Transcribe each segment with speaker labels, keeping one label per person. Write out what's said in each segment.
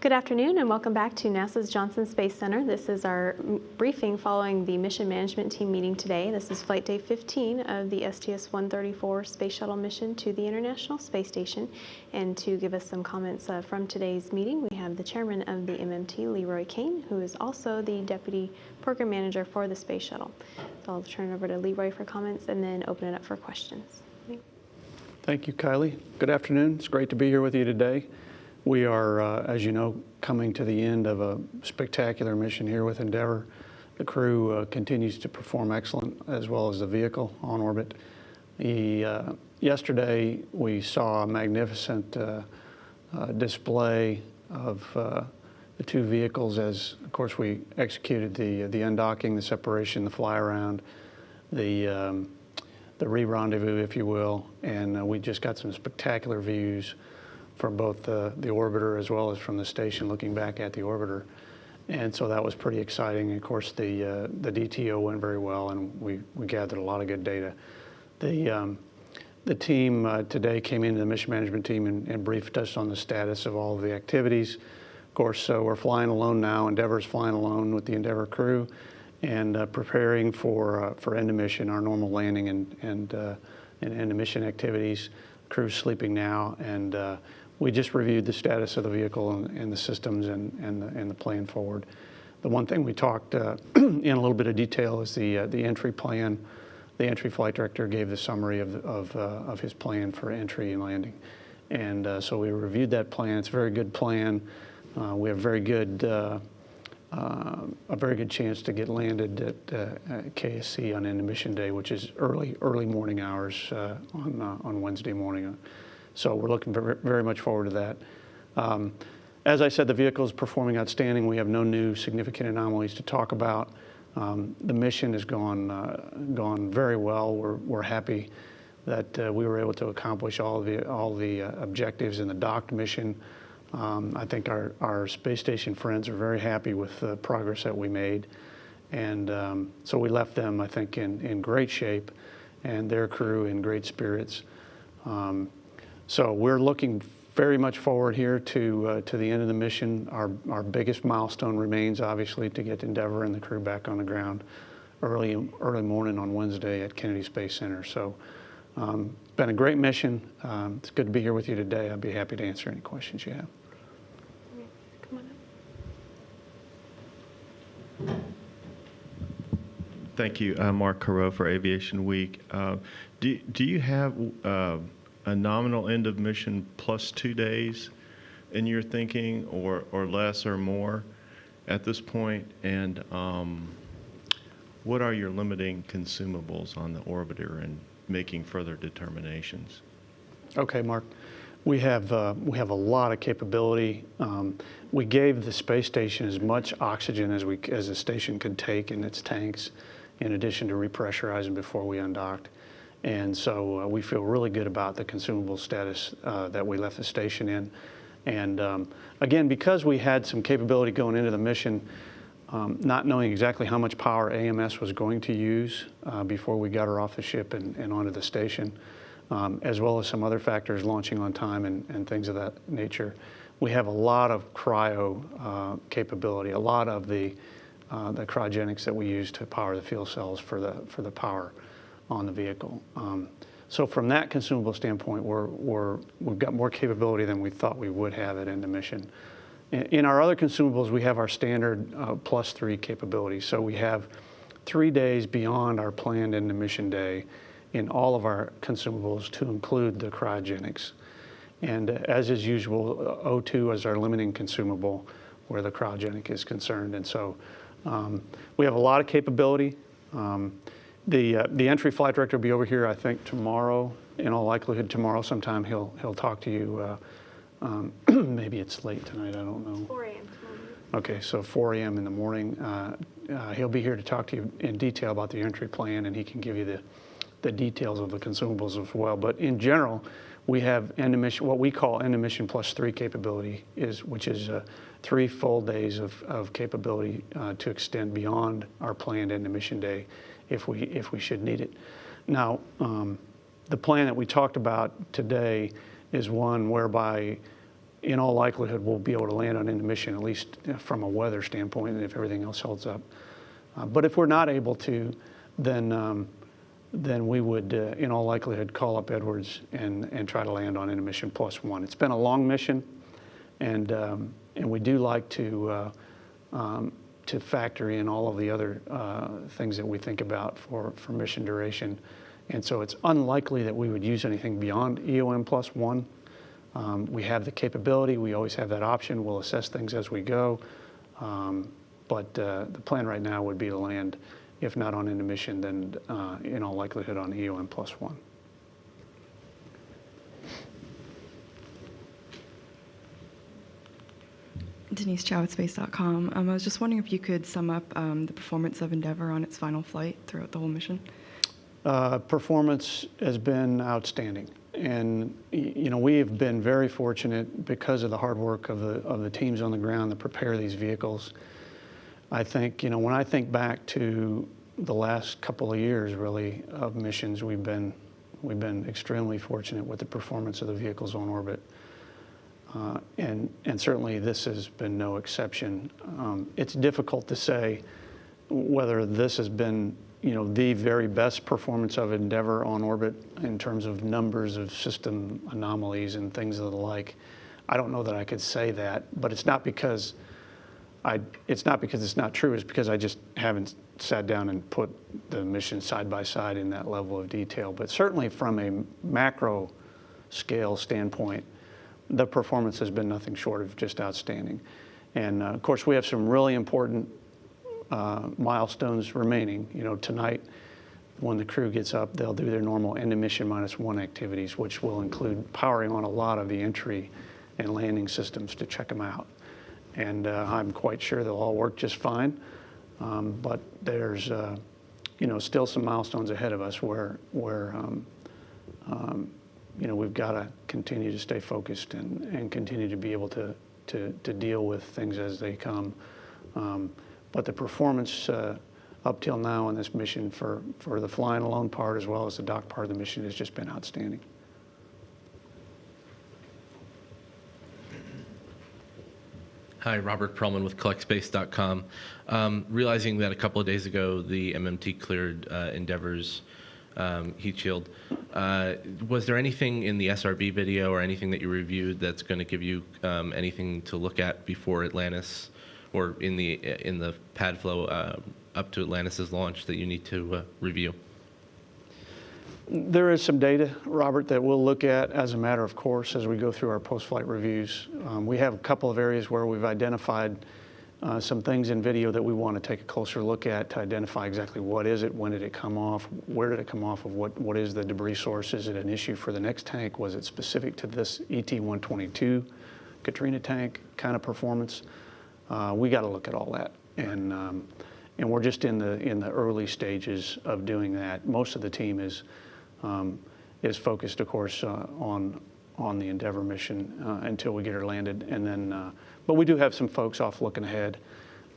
Speaker 1: Good afternoon and welcome back to NASA's Johnson Space Center. This is our briefing following the Mission Management Team meeting today. This is Flight Day 15 of the STS-134 Space Shuttle mission to the International Space Station. And to give us some comments from today's meeting, we have the chairman of the MMT, Leroy Kane, who is also the Deputy Program Manager for the Space Shuttle. So I'll turn it over to Leroy for comments and then open it up for questions.
Speaker 2: Thank you, Kylie. Good afternoon. It's great to be here with you today. We are, as you know, coming to the end of a spectacular mission here with Endeavour. The crew continues to perform excellent, as well as the vehicle on orbit. Yesterday, we saw a magnificent display of the two vehicles as, of course, we executed the undocking, the separation, the fly around, the re-rendezvous, if you will, and we just got some spectacular views from both the orbiter as well as from the station looking back at the orbiter. And so that was pretty exciting. And of course, the DTO went very well, and we gathered a lot of good data. The team today came into the mission management team and briefed us on the status of all of the activities. Of course, we're flying alone now. Endeavour's flying alone with the Endeavour crew and preparing for end of mission, our normal landing and end of mission activities. Crew's sleeping now, and we just reviewed the status of the vehicle and the systems and the plan forward. The one thing we talked in a little bit of detail is the entry plan. The entry flight director gave the summary of his plan for entry and landing, and so we reviewed that plan. It's a very good plan. We have a very good chance to get landed at KSC on end of mission day, which is early morning hours on Wednesday morning. So we're looking very much forward to that. As I said, the vehicle is performing outstanding. We have no new significant anomalies to talk about. The mission has gone very well. We're happy that we were able to accomplish all the objectives in the docked mission. I think our space station friends are very happy with the progress that we made. And so we left them, I think, in great shape, and their crew in great spirits. So we're looking very much forward here to the end of the mission. Our biggest milestone remains, obviously, to get Endeavour and the crew back on the ground early morning on Wednesday at Kennedy Space Center. So it's been a great mission. It's good to be here with you today. I'd be happy to answer any questions you have.
Speaker 1: Come on up.
Speaker 3: Thank you. I'm Mark Carreau for Aviation Week. Do you have a nominal end of mission plus 2 days in your thinking, or less or more at this point? And what are your limiting consumables on the orbiter and making further determinations?
Speaker 2: Okay, Mark. We have a lot of capability. We gave the space station as much oxygen as the station could take in its tanks, in addition to repressurizing before we undocked. And so we feel really good about the consumable status that we left the station in. And again, because we had some capability going into the mission, not knowing exactly how much power AMS was going to use before we got her off the ship and onto the station, as well as some other factors, launching on time and things of that nature, we have a lot of cryo capability, a lot of the cryogenics that we use to power the fuel cells for the power on the vehicle. So from that consumable standpoint, we've got more capability than we thought we would have at end of mission. In our other consumables, we have our standard +3 capability. So we have 3 days beyond our planned end of mission day in all of our consumables to include the cryogenics. And as is usual, O2 is our limiting consumable where the cryogenic is concerned. And so we have a lot of capability. The entry flight director will be over here, I think, tomorrow. In all likelihood, tomorrow sometime he'll talk to you. Maybe it's late tonight. I don't know.
Speaker 1: 4 a.m. tomorrow.
Speaker 2: Okay, so 4 a.m. in the morning. He'll be here to talk to you in detail about the entry plan, and he can give you the details of the consumables as well. But in general, we have end of mission, what we call end of mission +3 capability, which is 3 full days of capability to extend beyond our planned end of mission day if we should need it. Now, the plan that we talked about today is one whereby in all likelihood, we'll be able to land on into mission, at least from a weather standpoint, and if everything else holds up. But if we're not able to, then we would, in all likelihood, call up Edwards and try to land on into mission +1. It's been a long mission, and we do like to factor in all of the other things that we think about for mission duration. And so it's unlikely that we would use anything beyond EOM +1. We have the capability. We always have that option. We'll assess things as we go. But the plan right now would be to land, if not on into mission, then in all likelihood on EOM +1.
Speaker 4: Denise Chow at space.com. I was just wondering if you could sum up the performance of Endeavour on its final flight throughout the whole mission.
Speaker 2: Performance has been outstanding. And we have been very fortunate because of the hard work of the teams on the ground that prepare these vehicles. I think, when I think back to the last couple of years, really, of missions, we've been extremely fortunate with the performance of the vehicles on orbit. And certainly this has been no exception. It's difficult to say whether this has been, the very best performance of Endeavour on orbit in terms of numbers of system anomalies and things of the like. I don't know that I could say that, but it's not because it's not true. It's because I just haven't sat down and put the mission side by side in that level of detail. But certainly from a macro scale standpoint, the performance has been nothing short of just outstanding. And of course, we have some really important milestones remaining. Tonight, when the crew gets up, they'll do their normal end of mission -1 activities, which will include powering on a lot of the entry and landing systems to check them out. And I'm quite sure they'll all work just fine. But there's, still some milestones ahead of us where we've got to continue to stay focused and continue to be able to deal with things as they come. But the performance up till now on this mission for the flying alone part as well as the dock part of the mission has just been outstanding.
Speaker 5: Hi, Robert Perlman with CollectSpace.com. Realizing that a couple of days ago the MMT cleared Endeavour's heat shield, was there anything in the SRB video or anything that you reviewed that's going to give you anything to look at before Atlantis, or in the pad flow up to Atlantis' launch that you need to review?
Speaker 2: There is some data, Robert, that we'll look at as a matter of course as we go through our post-flight reviews. We have a couple of areas where we've identified some things in video that we want to take a closer look at to identify exactly what is it, when did it come off, where did it come off of, what is the debris source, is it an issue for the next tank, was it specific to this ET-122 Katrina tank kind of performance. We got to look at all that, and we're just in the early stages of doing that. Most of the team is focused, of course, on the Endeavour mission until we get her landed, and then. But we do have some folks off looking ahead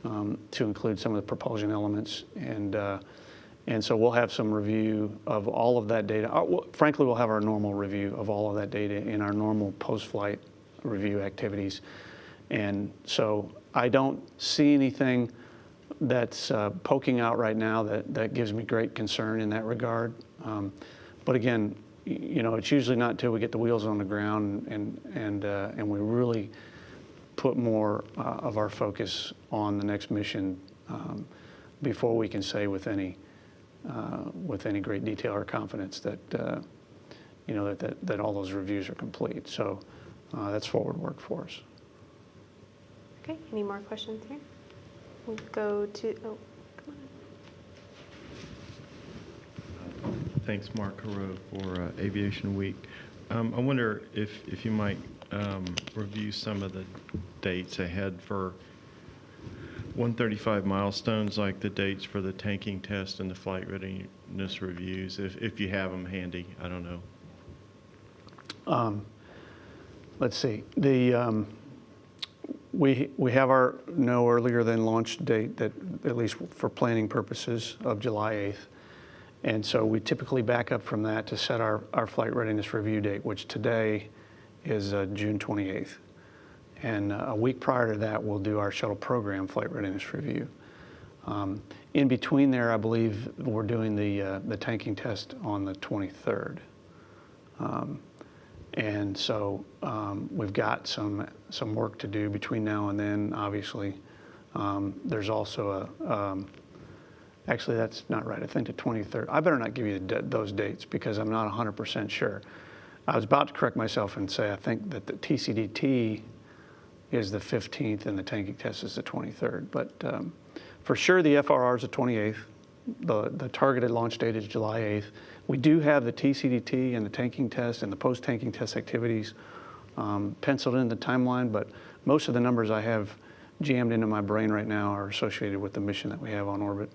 Speaker 2: to include some of the propulsion elements, and so we'll have some review of all of that data. Frankly, we'll have our normal review of all of that data in our normal post-flight review activities, and so I don't see anything that's poking out right now that gives me great concern in that regard. But again, it's usually not until we get the wheels on the ground and we really put more of our focus on the next mission before we can say with any great detail or confidence that that all those reviews are complete. So that's forward work for us.
Speaker 1: Okay, any more questions here? We'll go to, come on.
Speaker 3: Thanks, Mark Carreau, for Aviation Week. I wonder if you might review some of the dates ahead for 135 milestones, like the dates for the tanking test and the flight readiness reviews, if you have them handy. I don't know.
Speaker 2: Let's see. We have our no earlier than launch date, that at least for planning purposes, of July 8th. And so we typically back up from that to set our flight readiness review date, which today is June 28th. And a week prior to that, we'll do our shuttle program flight readiness review. In between there, I believe we're doing the tanking test on the 23rd. And so we've got some work to do between now and then. Obviously, there's also actually that's not right. I think the 23rd. I better not give you those dates because I'm not 100% sure. I was about to correct myself and say I think that the TCDT is the 15th and the tanking test is the 23rd. But for sure, the FRR is the 28th. The targeted launch date is July 8th. We do have the TCDT and the tanking test and the post-tanking test activities penciled in the timeline, but most of the numbers I have jammed into my brain right now are associated with the mission that we have on orbit.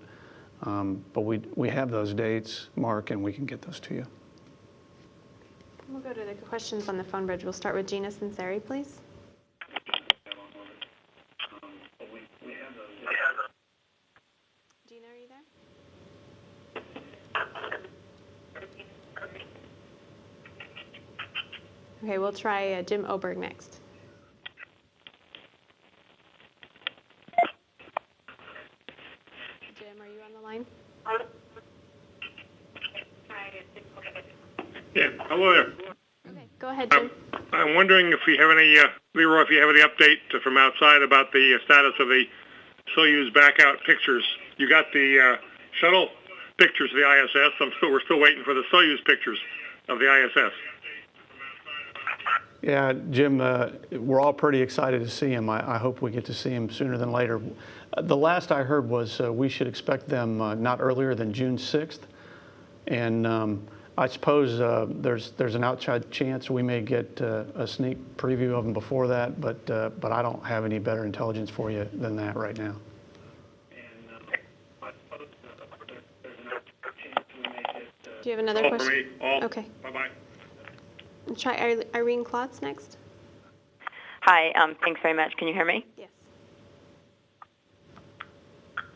Speaker 2: But we have those dates, Mark, and we can get those to you.
Speaker 1: We'll go to the questions on the phone bridge. We'll start with Gina Sinceri, please. Gina, are you there? Okay, we'll try Jim Oberg next. Jim, are you on the line?
Speaker 6: Yeah, hello there.
Speaker 1: Okay, go ahead, Jim.
Speaker 6: I'm wondering if you have any, Leroy, if you have any update from outside about the status of the Soyuz back out pictures. You got the shuttle pictures of the ISS. We're still waiting for the Soyuz pictures of the ISS.
Speaker 2: Yeah, Jim, we're all pretty excited to see him. I hope we get to see him sooner than later. The last I heard was we should expect them not earlier than June 6th. And I suppose there's an outside chance we may get a sneak preview of them before that, but I don't have any better intelligence for you than that right now.
Speaker 1: Do you have another question?
Speaker 6: All for me. All.
Speaker 1: Okay.
Speaker 6: Bye-bye.
Speaker 1: We'll try Irene Klotz next.
Speaker 7: Hi, thanks very much. Can you hear me?
Speaker 1: Yes.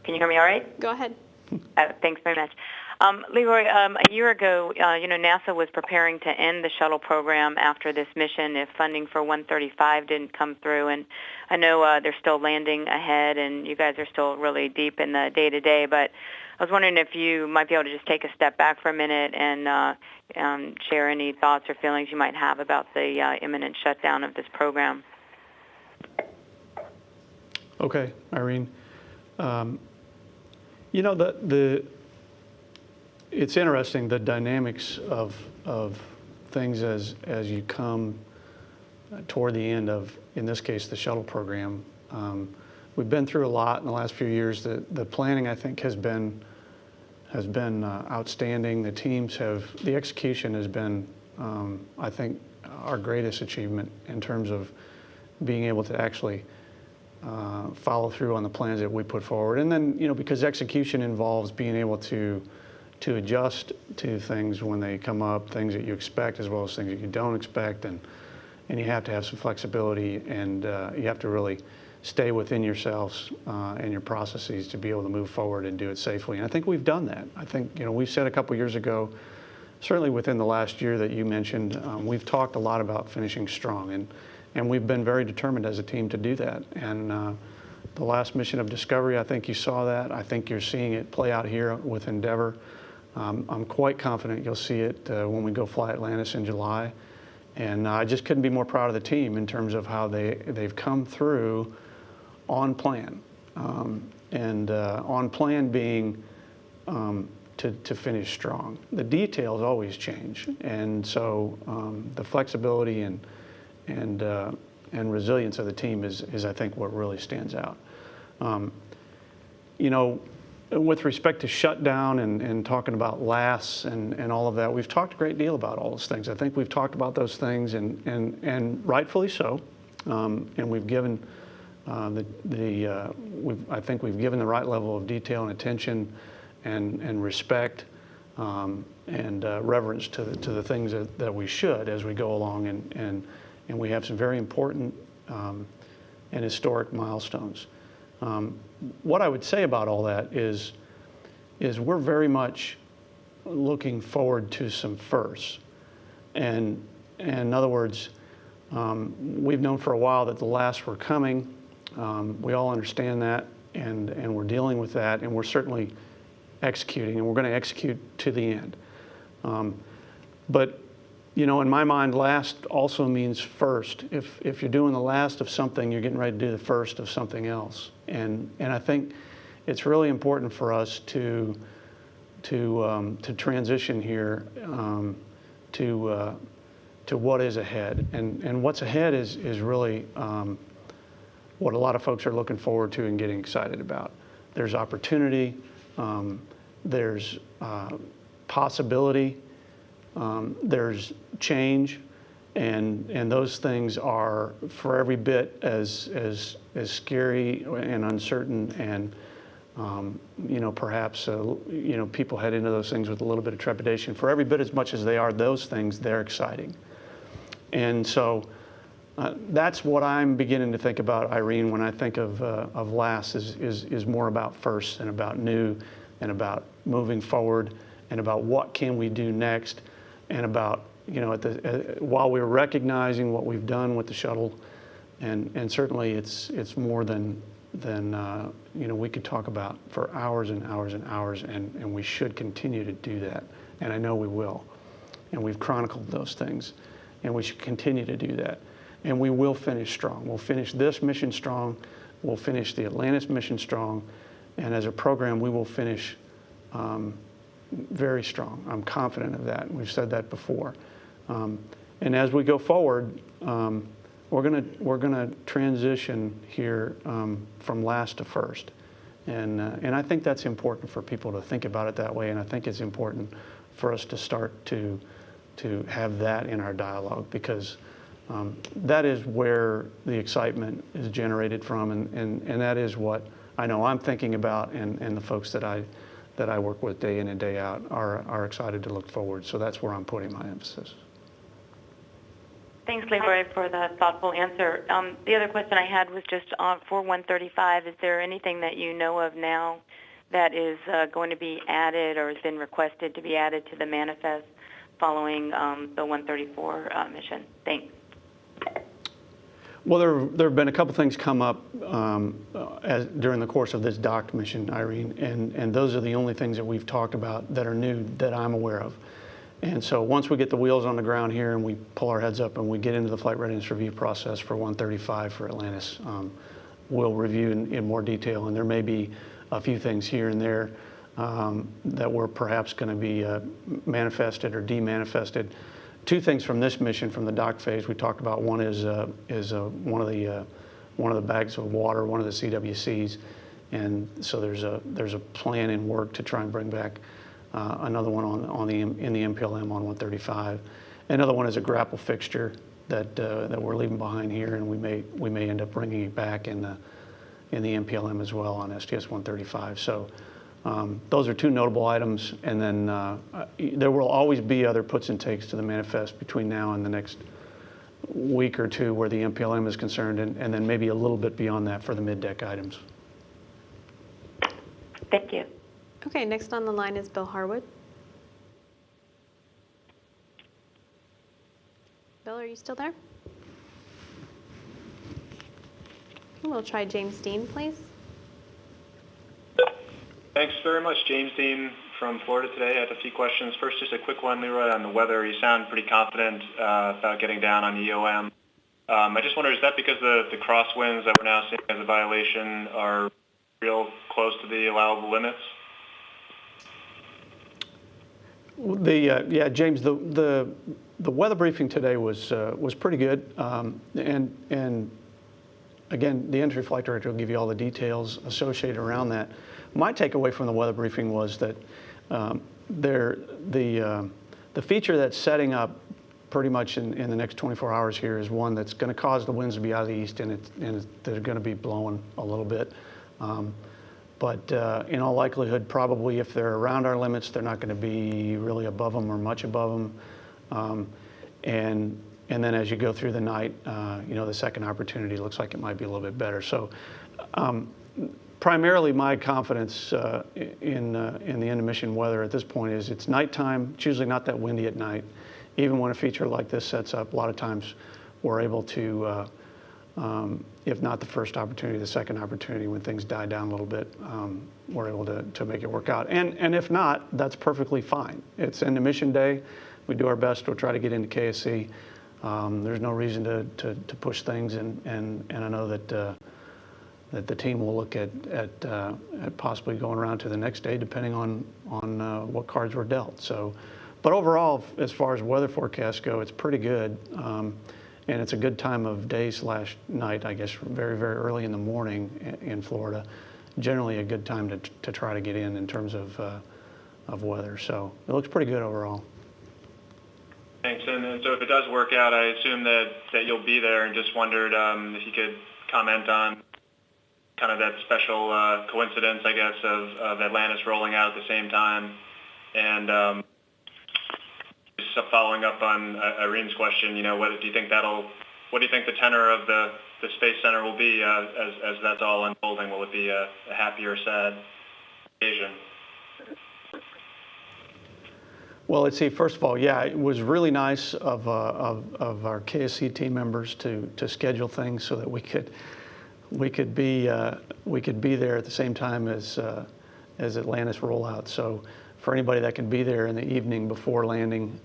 Speaker 7: Can you hear me all right?
Speaker 1: Go ahead.
Speaker 7: Thanks very much. Leroy, a year ago, NASA was preparing to end the shuttle program after this mission if funding for 135 didn't come through. And I know they're still landing ahead, and you guys are still really deep in the day-to-day, but I was wondering if you might be able to just take a step back for a minute and share any thoughts or feelings you might have about the imminent shutdown of this program.
Speaker 2: Okay, Irene. It's interesting, the dynamics of things as you come toward the end of, in this case, the shuttle program. We've been through a lot in the last few years. The planning, I think, has been outstanding. The execution has been, I think, our greatest achievement in terms of being able to actually follow through on the plans that we put forward. And then, because execution involves being able to adjust to things when they come up, things that you expect as well as things that you don't expect, and you have to have some flexibility, and you have to really stay within yourselves and your processes to be able to move forward and do it safely. And I think we've done that. I think, we said a couple years ago, certainly within the last year that you mentioned, we've talked a lot about finishing strong, and we've been very determined as a team to do that. And the last mission of Discovery, I think you saw that. I think you're seeing it play out here with Endeavour. I'm quite confident you'll see it when we go fly Atlantis in July. And I just couldn't be more proud of the team in terms of how they've come through on plan. On plan being to finish strong. The details always change. And so the flexibility and resilience of the team is I think what really stands out. With respect to shutdown and talking about LAS and all of that, we've talked a great deal about all those things. I think we've talked about those things and rightfully so. And we've given I think we've given the right level of detail and attention and respect and reverence to the things that we should as we go along, and we have some very important and historic milestones. What I would say about all that is we're very much looking forward to some firsts. And in other words, We've known for a while that the lasts were coming. We all understand that, and we're dealing with that, and we're certainly executing, and we're going to execute to the end. But you know, in my mind, last also means first. If you're doing the last of something, you're getting ready to do the first of something else. And I think it's really important for us to transition here to what is ahead. And what's ahead is really what a lot of folks are looking forward to and getting excited about. There's opportunity. There's possibility. There's change, and those things are for every bit as scary and uncertain, and you know, perhaps you know, people head into those things with a little bit of trepidation. For every bit as much as they are those things, they're exciting. And so that's what I'm beginning to think about, Irene, when I think of last is more about first and about new and about moving forward and about what can we do next. And about, you know, while we're recognizing what we've done with the shuttle, and certainly it's more than you know, we could talk about for hours and hours and hours, and we should continue to do that, and I know we will, and we've chronicled those things, and we should continue to do that, and we will finish strong. We'll finish this mission strong. We'll finish the Atlantis mission strong, and as a program, we will finish very strong. I'm confident of that. We've said that before. And as we go forward, we're gonna transition here from last to first, and I think that's important for people to think about it that way. And I think it's important for us to start to have that in our dialogue, because that is where the excitement is generated from, and that is what I know I'm thinking about, and the folks that I work with day in and day out are excited to look forward. So that's where I'm putting my emphasis.
Speaker 7: Thanks, Leroy, for the thoughtful answer. The other question I had was just for 135, is there anything that you know of now that is going to be added or has been requested to be added to the manifest following the 134 mission? Thanks.
Speaker 2: Well, there have been a couple things come up during the course of this docked mission, Irene, and those are the only things that we've talked about that are new that I'm aware of. And so once we get the wheels on the ground here and we pull our heads up and we get into the flight readiness review process for 135 for Atlantis, we'll review in more detail, and there may be a few things here and there that were perhaps going to be manifested or demanifested. Two things from this mission, from the dock phase, we talked about. One is one of the bags of water, one of the CWCs, and so there's a plan in work to try and bring back another one in the MPLM on 135. Another one is a grapple fixture that we're leaving behind here, and we may end up bringing it back in the MPLM as well on STS-135. So. Those are two notable items, and then there will always be other puts and takes to the manifest between now and the next week or two where the MPLM is concerned, and then maybe a little bit beyond that for the mid-deck items.
Speaker 7: Thank you.
Speaker 1: Okay, next on the line is Bill Harwood. Bill, are you still there? We'll try James Dean, please.
Speaker 8: Thanks very much, James Dean from Florida today. I had a few questions. First, just a quick one, Leroy, on the weather. You sound pretty confident about getting down on EOM. I just wonder, is that because the crosswinds that we're now seeing as a violation are real close to the allowable limits?
Speaker 2: Yeah, James, the weather briefing today was pretty good, and again, the entry flight director will give you all the details associated around that. My takeaway from the weather briefing was that the feature that's setting up pretty much in the next 24 hours here is one that's going to cause the winds to be out of the east, and they're going to be blowing a little bit. But in all likelihood, probably if they're around our limits, they're not going to be really above them or much above them. And then as you go through the night, you know, the second opportunity looks like it might be a little bit better. So primarily my confidence in the end of mission weather at this point is it's nighttime. It's usually not that windy at night. Even when a feature like this sets up, a lot of times we're able to, if not the first opportunity, the second opportunity, when things die down a little bit, we're able to make it work out. And if not, that's perfectly fine. It's end of mission day. We do our best. We'll try to get into KSC. There's no reason to push things, and I know that the team will look at possibly going around to the next day, depending on what cards were dealt. So, but overall, as far as weather forecasts go, it's pretty good, and it's a good time of day / night, I guess, very, very early in the morning in Florida. Generally, a good time to try to get in terms of weather. So it looks pretty good overall.
Speaker 8: Thanks. And so if it does work out, I assume that you'll be there, and just wondered if you could comment on kind of that special coincidence, I guess, of Atlantis rolling out at the same time. And just following up on Irene's question, what do you think the tenor of the Space Center will be as that's all unfolding? Will it be a happy or sad occasion?
Speaker 2: Well, let's see. First of all, yeah, it was really nice of our KSC team members to schedule things so that we could be there at the same time as Atlantis rollout. So for anybody that can be there in the evening before landing,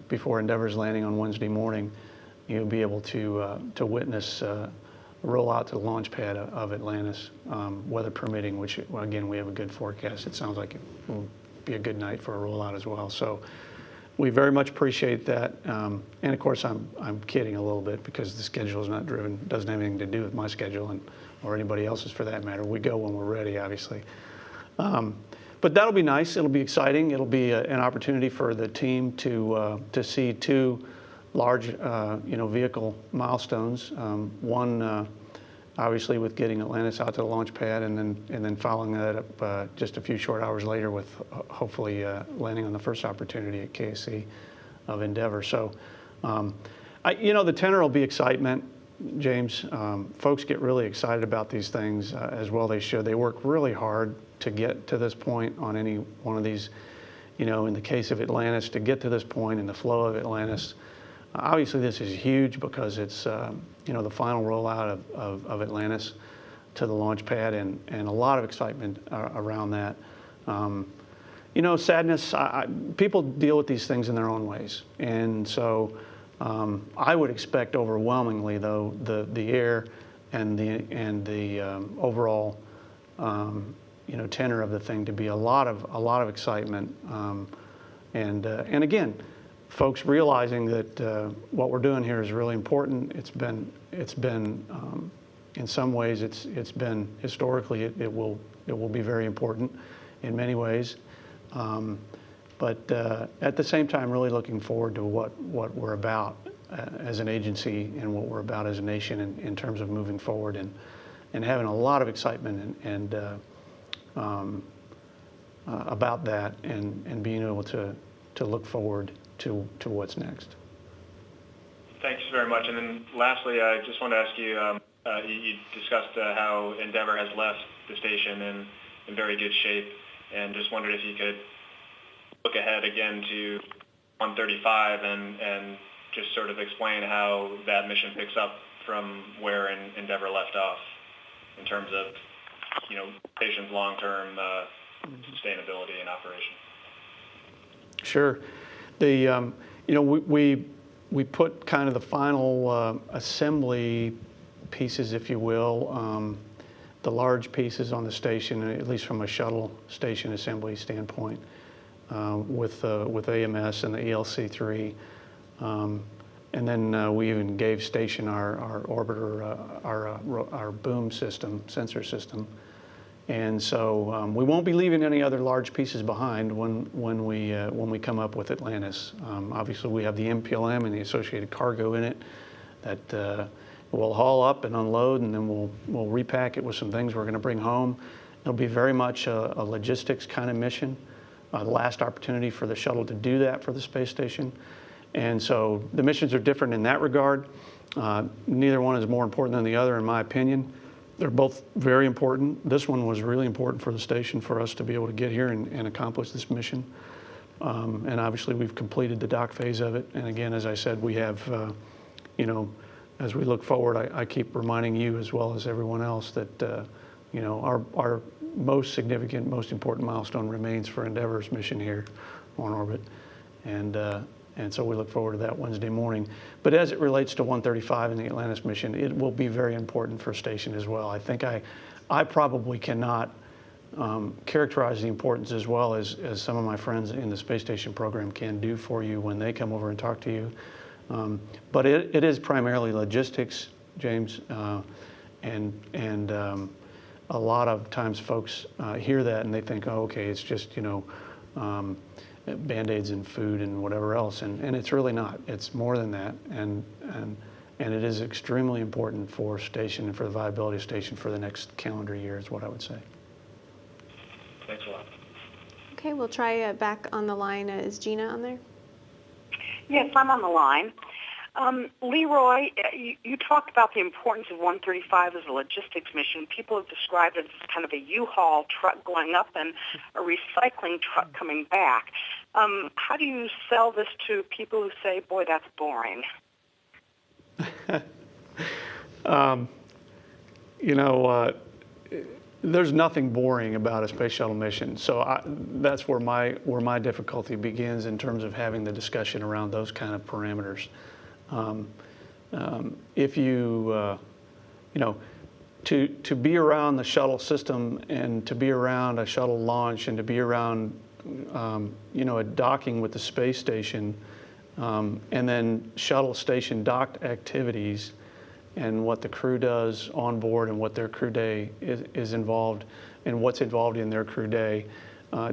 Speaker 2: before Endeavor's landing on Wednesday morning, you'll be able to witness rollout to the launch pad of Atlantis, weather permitting. Which, again, we have a good forecast. It sounds like it will be a good night for a rollout as well. So we very much appreciate that. And of course, I'm kidding a little bit, because the schedule is not driven, doesn't have anything to do with my schedule or anybody else's for that matter. We go when we're ready, obviously. But that'll be nice. It'll be exciting. It'll be an opportunity for the team to see two large, vehicle milestones. One, obviously, with getting Atlantis out to the launch pad, and then following that up just a few short hours later with hopefully landing on the first opportunity at KSC of Endeavour. So, the tenor will be excitement, James. Folks get really excited about these things, as well they should. They work really hard to get to this point on any one of these. In the case of Atlantis, to get to this point in the flow of Atlantis. Obviously, this is huge because it's the final rollout of Atlantis to the launch pad, and a lot of excitement around that. Sadness. People deal with these things in their own ways, and so I would expect overwhelmingly, though, the air and the overall tenor of the thing to be a lot of excitement, and again, folks realizing that what we're doing here is really important. It's been in some ways it's been historically it will be very important in many ways, but at the same time, really looking forward to what we're about as an agency and what we're about as a nation in terms of moving forward and having a lot of excitement and about that and being able to look forward to what's next.
Speaker 8: Thanks very much. And then lastly, I just want to ask you, you discussed how Endeavour has left the station in very good shape, and just wondered if you could look ahead again to 135 and just sort of explain how that mission picks up from where Endeavour left off in terms of, station's long-term sustainability and operation.
Speaker 2: Sure. We put kind of the final assembly pieces, if you will, the large pieces on the station, at least from a shuttle station assembly standpoint, with AMS and the ELC-3, and then we even gave station our orbiter, our boom system, sensor system. And so we won't be leaving any other large pieces behind when we come up with Atlantis. Obviously, we have the MPLM and the associated cargo in it that we'll haul up and unload, and then we'll repack it with some things we're going to bring home. It'll be very much a logistics kind of mission, the last opportunity for the shuttle to do that for the space station. And so the missions are different in that regard. Neither one is more important than the other, in my opinion. They're both very important. This one was really important for the station, for us to be able to get here and accomplish this mission. And obviously, we've completed the dock phase of it. And again, as I said, we have, as we look forward, I keep reminding you as well as everyone else that our most significant, most important milestone remains for Endeavor's mission here on orbit, and so we look forward to that Wednesday morning. But as it relates to 135 and the Atlantis mission, it will be very important for station as well. I think I probably cannot characterize the importance as well as some of my friends in the space station program can do for you when they come over and talk to you. But it is primarily logistics, James, and a lot of times folks hear that and they think, oh, okay, it's just Band-Aids and food and whatever else, and it's really not. It's more than that, and it is extremely important for station and for the viability of station for the next calendar year is what I would say.
Speaker 8: Thanks a lot.
Speaker 1: Okay, we'll try back on the line. Is Gina on there?
Speaker 9: Yes, I'm on the line. Leroy, you talked about the importance of 135 as a logistics mission. People have described it as kind of a U-Haul truck going up and a recycling truck coming back. How do you sell this to people who say, boy, that's boring?
Speaker 2: There's nothing boring about a space shuttle mission. So that's where my difficulty begins in terms of having the discussion around those kind of parameters. If to be around the shuttle system and to be around a shuttle launch and to be around, a docking with the space station, and then shuttle station docked activities and what the crew does on board and what their crew day is involved and what's involved in their crew day,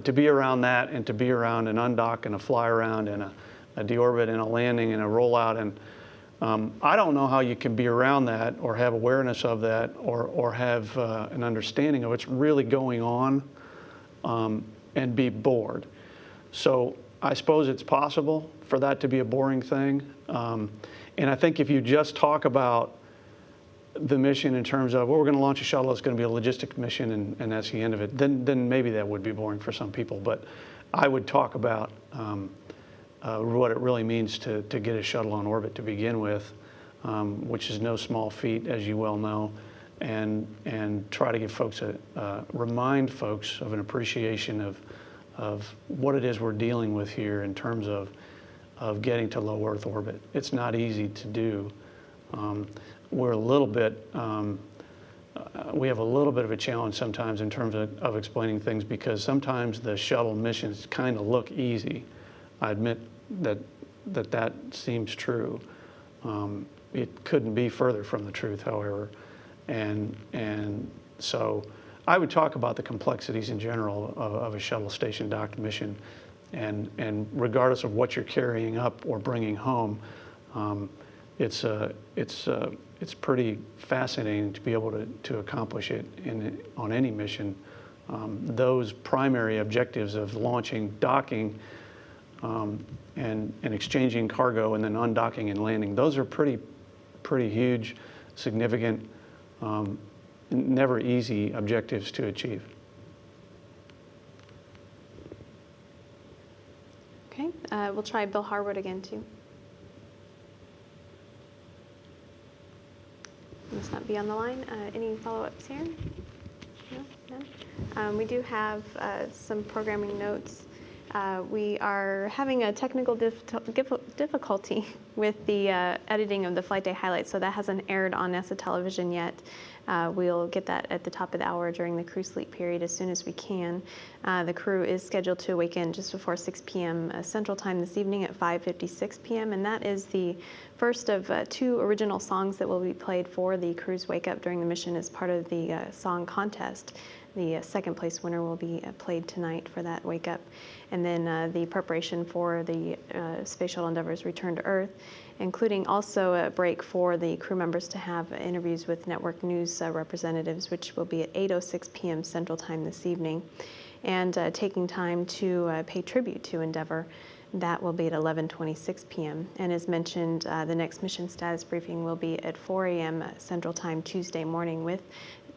Speaker 2: to be around that and to be around an undock and a fly around and a deorbit and a landing and a rollout, and I don't know how you can be around that or have awareness of that or have an understanding of what's really going on and be bored. So I suppose it's possible for that to be a boring thing, and I think if you just talk about the mission in terms of, well, we're going to launch a shuttle, it's going to be a logistics mission, and that's the end of it, then maybe that would be boring for some people. But I would talk about what it really means to get a shuttle on orbit to begin with, which is no small feat, as you well know, and try to give folks remind folks of an appreciation of what it is we're dealing with here in terms of getting to low Earth orbit. It's not easy to do. We're a little bit, we have a little bit of a challenge sometimes in terms of explaining things because sometimes the shuttle missions kind of look easy. I admit that seems true. It couldn't be further from the truth, however. And so I would talk about the complexities in general of a shuttle station docked mission. And regardless of what you're carrying up or bringing home, it's pretty fascinating to be able to accomplish it on any mission. Those primary objectives of launching, docking, and exchanging cargo and then undocking and landing, those are pretty huge, significant, never easy objectives to achieve.
Speaker 1: Okay, we'll try Bill Harwood again too. Must not be on the line. Any follow-ups here? No? None? We do have some programming notes. We are having a technical difficulty with the editing of the flight day highlights, so that hasn't aired on NASA television yet. We'll get that at the top of the hour during the crew sleep period as soon as we can. The crew is scheduled to awaken just before 6 p.m. Central Time this evening at 5:56 p.m., and that is the first of two original songs that will be played for the crew's wake up during the mission as part of the song contest. The second place winner will be played tonight for that wake up. And then the preparation for the Space Shuttle Endeavour's return to Earth, including also a break for the crew members to have interviews with network news representatives, which will be at 8:06 p.m. Central Time this evening. And taking time to pay tribute to Endeavour. That will be at 11:26 p.m. And as mentioned, the next mission status briefing will be at 4 a.m. Central Time Tuesday morning with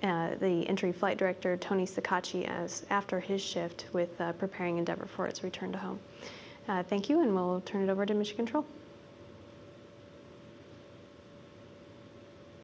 Speaker 1: the entry flight director, Tony Sakachi, after his shift with preparing Endeavour for its return to home. Thank you, and we'll turn it over to Mission Control.